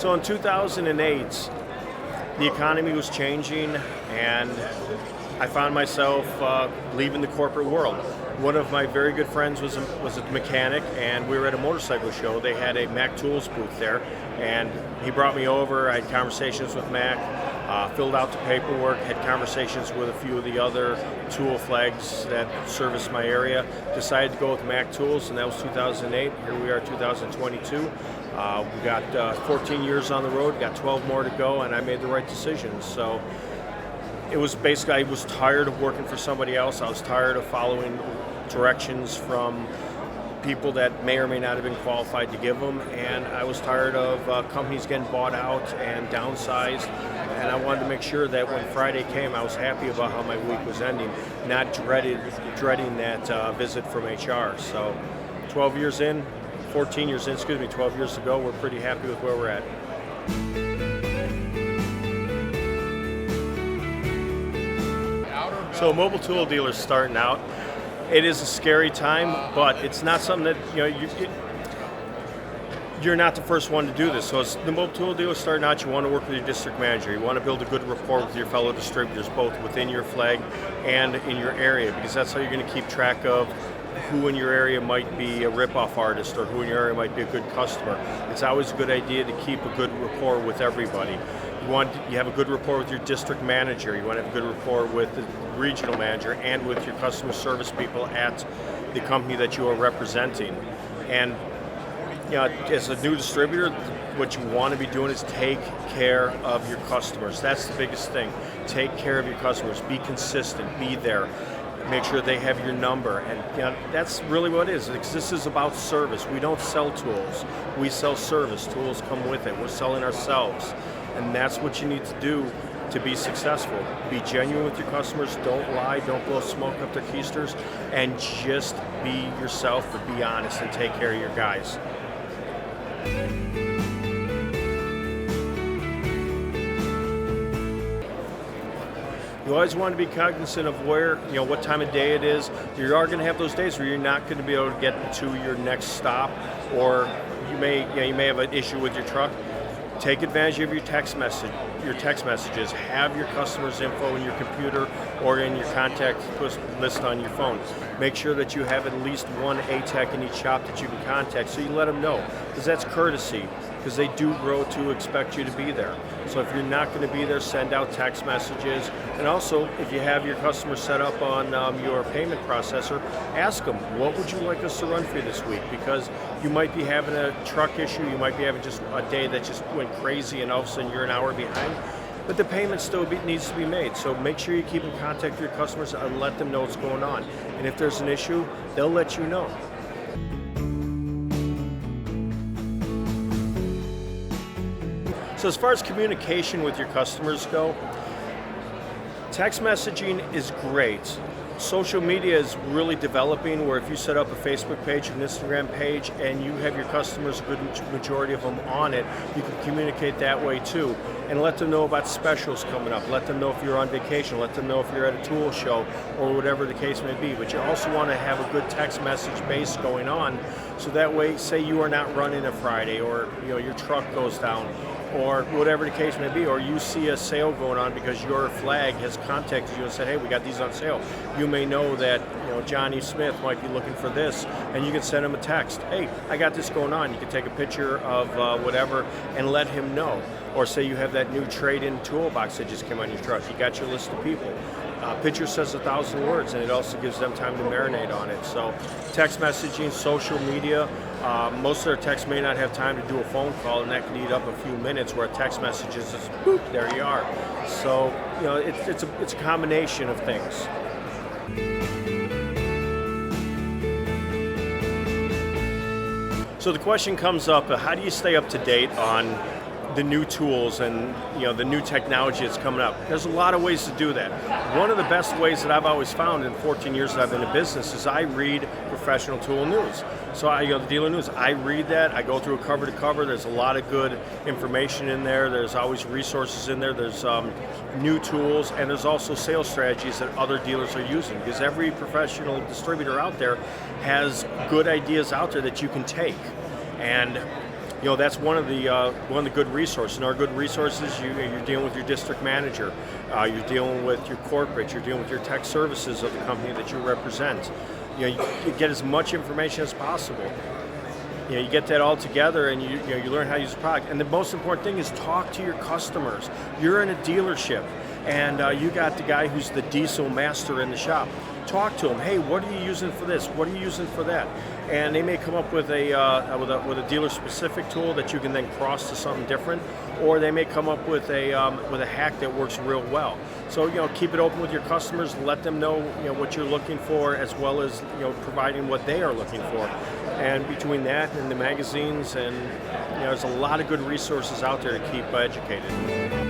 So in 2008, the economy was changing, and I found myself leaving the corporate world. One of my very good friends was a mechanic, and we were at a motorcycle show. They had a Mac Tools booth there, and he brought me over. I had conversations with Mac, filled out the paperwork, had conversations with a few of the other tool flags that service my area, decided to go with Mac Tools, and that was 2008. Here we are, 2022. We got 14 years on the road, got 12 more to go, and I made the right decision. So it was basically, I was tired of working for somebody else. I was tired of following directions from people that may or may not have been qualified to give them, and I was tired of companies getting bought out and downsized, and I wanted to make sure that when Friday came, I was happy about how my week was ending, not dreading that visit from HR. So 12 years in, 12 years to go, we're pretty happy with where we're at. So mobile tool dealers starting out, it is a scary time, but it's not something that, you're not the first one to do this. So as the mobile tool dealer starting out, you want to work with your district manager. You want to build a good rapport with your fellow distributors, both within your flag and in your area, because that's how you're going to keep track of who in your area might be a rip-off artist or who in your area might be a good customer. It's always a good idea to keep a good rapport with everybody. You have a good rapport with your district manager. You want to have a good rapport with the regional manager and with your customer service people at the company that you are representing. And as a new distributor, what you want to be doing is take care of your customers. That's the biggest thing. Take care of your customers. Be consistent. Be there. Make sure they have your number, and that's really what it is. This is about service. We don't sell tools. We sell service. Tools come with it. We're selling ourselves, and that's what you need to do to be successful. Be genuine with your customers. Don't lie. Don't blow smoke up their keisters, and just be yourself, but be honest and take care of your guys. You always want to be cognizant of where, what time of day it is. You are going to have those days where you're not going to be able to get to your next stop, or you may have an issue with your truck. Take advantage of your text messages. Have your customers' info in your computer or in your contact list on your phone. Make sure that you have at least one ATEC in each shop that you can contact, so you let them know, because that's courtesy, because they do grow to expect you to be there. So if you're not going to be there, send out text messages. And also, if you have your customers set up on your payment processor, ask them, what would you like us to run for you this week? Because you might be having a truck issue, you might be having just a day that just went crazy and all of a sudden you're an hour behind. But the payment still needs to be made. So make sure you keep in contact with your customers and let them know what's going on. And if there's an issue, they'll let you know. So as far as communication with your customers go, text messaging is great. Social media is really developing, where if you set up a Facebook page, an Instagram page, and you have your customers, a good majority of them on it, you can communicate that way too. And let them know about specials coming up. Let them know if you're on vacation. Let them know if you're at a tool show or whatever the case may be. But you also want to have a good text message base going on, so that way, say you are not running a Friday, or your truck goes down, or whatever the case may be, or you see a sale going on because your flag has contacted you and said, hey, we got these on sale. You may know that Johnny Smith might be looking for this, and you can send him a text. Hey, I got this going on. You can take a picture of whatever and let him know. Or say you have that new trade-in toolbox that just came on your truck. You got your list of people. Picture says 1,000 words, and it also gives them time to marinate on it. So text messaging, social media, most of their texts may not have time to do a phone call, and that can eat up a few minutes, where a text message is just, boop, there you are. So it's a combination of things. So the question comes up, how do you stay up to date on the new tools and the new technology that's coming up? There's a lot of ways to do that. One of the best ways that I've always found in 14 years that I've been in business is I read professional tool news. So the dealer news, I read that. I go through it cover to cover. There's a lot of good information in there. There's always resources in there. There's new tools, and there's also sales strategies that other dealers are using, because every professional distributor out there has good ideas out there that you can take. And that's one of the good resources. And our good resources, you're dealing with your district manager, you're dealing with your corporate, you're dealing with your tech services of the company that you represent. You get as much information as possible. You get that all together, and you learn how to use the product. And the most important thing is talk to your customers. You're in a dealership, and you got the guy who's the diesel master in the shop. Talk to him. Hey, what are you using for this? What are you using for that? And they may come up with a dealer-specific tool that you can then cross to something different, or they may come up with a hack that works real well. So keep it open with your customers. Let them know what you're looking for, as well as providing what they are looking for. And between that and the magazines, and there's a lot of good resources out there to keep educated.